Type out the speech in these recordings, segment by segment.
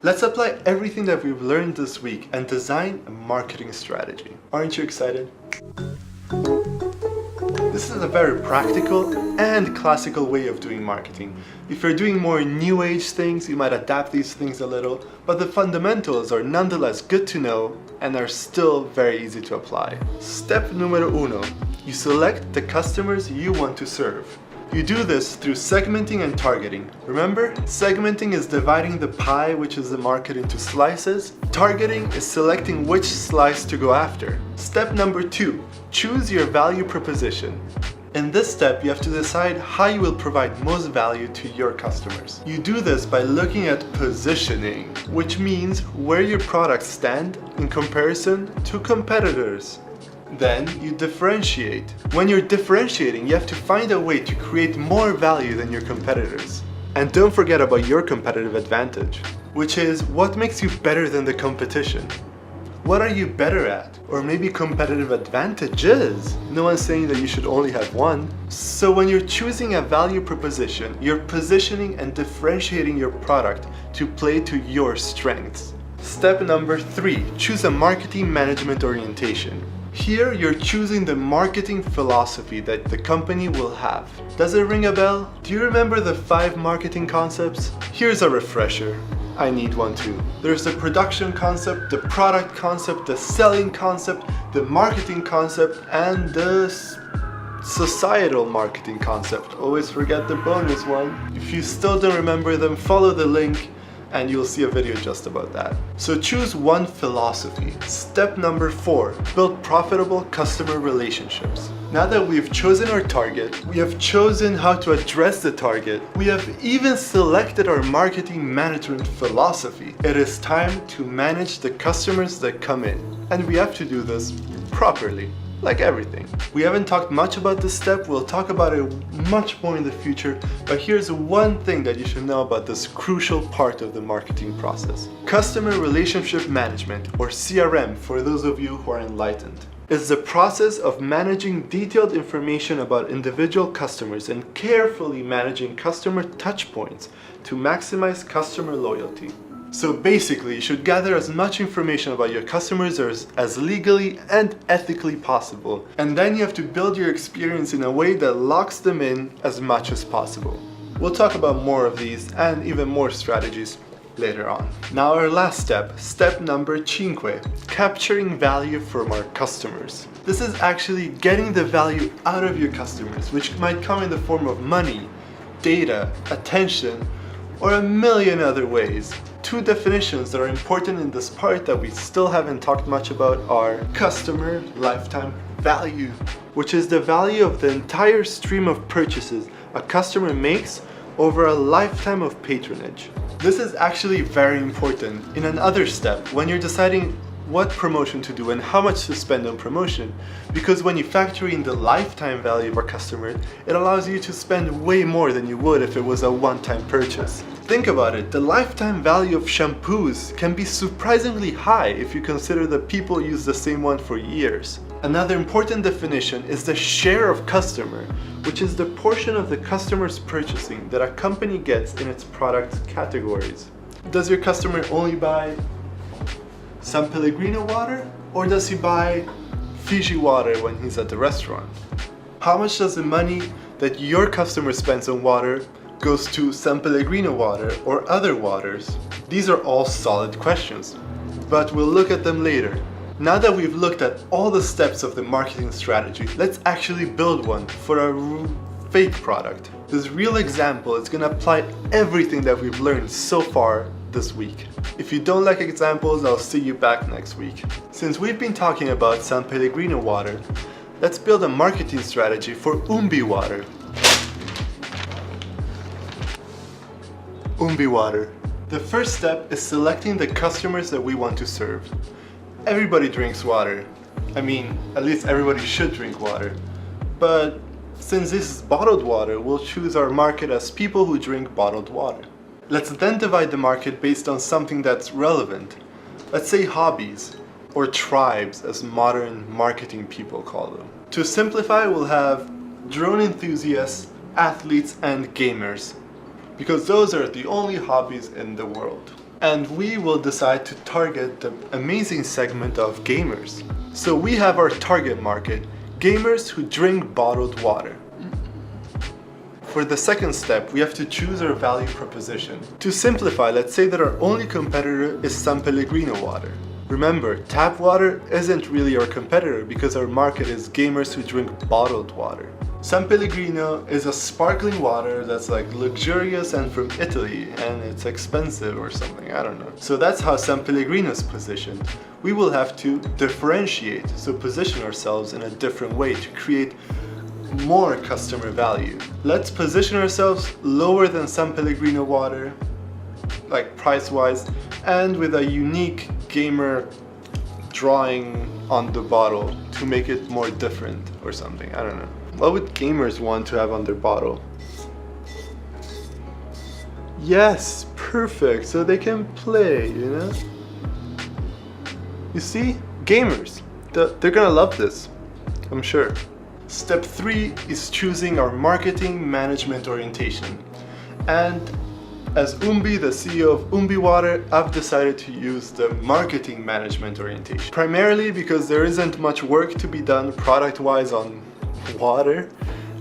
Let's apply everything that we've learned this week and design a marketing strategy. Aren't you excited? This is a very practical and classical way of doing marketing. If you're doing more new age things, you might adapt these things a little, but the fundamentals are nonetheless good to know and are still very easy to apply. Step numero uno, you select the customers you want to serve. You do this through segmenting and targeting. Remember, segmenting is dividing the pie, which is the market, into slices. Targeting is selecting which slice to go after. Step number two, choose your value proposition. In this step, you have to decide how you will provide most value to your customers. You do this by looking at positioning, which means where your products stand in comparison to competitors. Then you differentiate. When you're differentiating, you have to find a way to create more value than your competitors. And don't forget about your competitive advantage, which is what makes you better than the competition. What are you better at? Or maybe competitive advantages? No one's saying that you should only have one. So when you're choosing a value proposition, you're positioning and differentiating your product to play to your strengths. Step number three, choose a marketing management orientation. Here, you're choosing the marketing philosophy that the company will have. Does it ring a bell? Do you remember the 5 marketing concepts? Here's a refresher. I need one too. There's the production concept, the product concept, the selling concept, the marketing concept, and the societal marketing concept. Always forget the bonus one. If you still don't remember them, follow the link and you'll see a video just about that. So choose one philosophy. Step number 4, build profitable customer relationships. Now that we've chosen our target, we have chosen how to address the target, we have even selected our marketing management philosophy. It is time to manage the customers that come in. And we have to do this properly. Like everything. We haven't talked much about this step, we'll talk about it much more in the future, but here's one thing that you should know about this crucial part of the marketing process. Customer Relationship Management, or CRM for those of you who are enlightened, is the process of managing detailed information about individual customers and carefully managing customer touchpoints to maximize customer loyalty. So basically, you should gather as much information about your customers as legally and ethically possible. And then you have to build your experience in a way that locks them in as much as possible. We'll talk about more of these and even more strategies later on. Now our last step, step number 5, capturing value from our customers. This is actually getting the value out of your customers, which might come in the form of money, data, attention, or a million other ways. 2 definitions that are important in this part that we still haven't talked much about are customer lifetime value, which is the value of the entire stream of purchases a customer makes over a lifetime of patronage. This is actually very important in another step when you're deciding what promotion to do and how much to spend on promotion, because when you factor in the lifetime value of a customer, it allows you to spend way more than you would if it was a one-time purchase. Think about it, the lifetime value of shampoos can be surprisingly high if you consider that people use the same one for years. Another important definition is the share of customer, which is the portion of the customer's purchasing that a company gets in its product categories. Does your customer only buy San Pellegrino water, or does he buy Fiji water when he's at the restaurant? How much does the money that your customer spends on water goes to San Pellegrino water or other waters? These are all solid questions, but we'll look at them later. Now that we've looked at all the steps of the marketing strategy, let's actually build one for our fake product. This real example is going to apply everything that we've learned so far this week. If you don't like examples, I'll see you back next week. Since we've been talking about San Pellegrino water, let's build a marketing strategy for Umbi water. Umbi water. The first step is selecting the customers that we want to serve. Everybody drinks water. I mean, at least everybody should drink water. But since this is bottled water, we'll choose our market as people who drink bottled water. Let's then divide the market based on something that's relevant. Let's say hobbies, or tribes as modern marketing people call them. To simplify, we'll have drone enthusiasts, athletes, and gamers, because those are the only hobbies in the world. And we will decide to target the amazing segment of gamers. So we have our target market, gamers who drink bottled water. For the second step, we have to choose our value proposition. To simplify, let's say that our only competitor is San Pellegrino water. Remember, tap water isn't really our competitor because our market is gamers who drink bottled water. San Pellegrino is a sparkling water that's like luxurious and from Italy, and it's expensive or something, I don't know. So that's how San Pellegrino is positioned. We will have to differentiate, so position ourselves in a different way to create more customer value. Let's position ourselves lower than San Pellegrino water, like price-wise, and with a unique gamer drawing on the bottle to make it more different or something, I don't know. What would gamers want to have on their bottle? Yes, perfect, so they can play, you know? You see? Gamers, they're gonna love this, I'm sure. Step 3 is choosing our marketing management orientation. And as Umbi, the CEO of Umbi Water, I've decided to use the marketing management orientation. Primarily because there isn't much work to be done product-wise on water,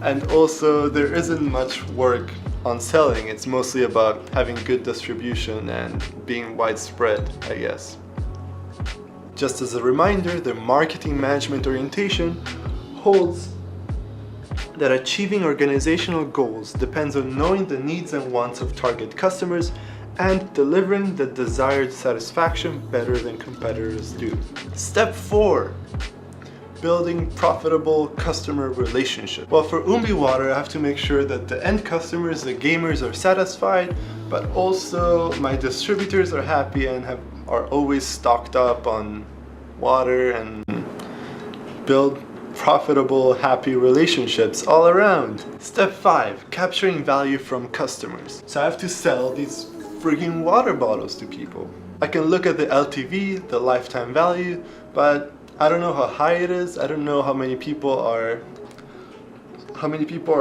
and also there isn't much work on selling. It's mostly about having good distribution and being widespread, I guess. Just as a reminder, the marketing management orientation holds that achieving organizational goals depends on knowing the needs and wants of target customers and delivering the desired satisfaction better than competitors do. Step 4. Building profitable customer relationship. Well, for Umbi Water, I have to make sure that the end customers, the gamers, are satisfied, but also my distributors are happy and are always stocked up on water, and build profitable, happy relationships all around. Step 5, capturing value from customers. So I have to sell these freaking water bottles to people. I can look at the LTV, the lifetime value, but I don't know how high it is. I don't know how many people are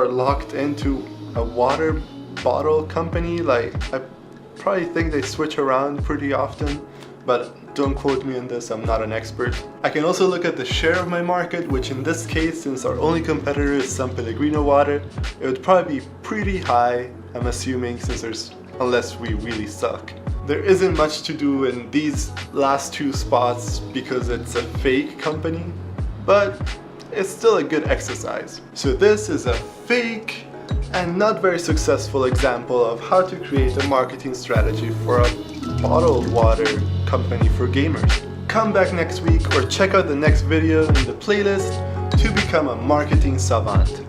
locked into a water bottle company. Like, I probably think they switch around pretty often, but don't quote me on this, I'm not an expert. I can also look at the share of my market, which in this case, since our only competitor is San Pellegrino water, it would probably be pretty high, I'm assuming, unless we really suck. There isn't much to do in these last 2 spots because it's a fake company, but it's still a good exercise. So this is a fake and not very successful example of how to create a marketing strategy for a bottled water company for gamers. Come back next week or check out the next video in the playlist to become a marketing savant.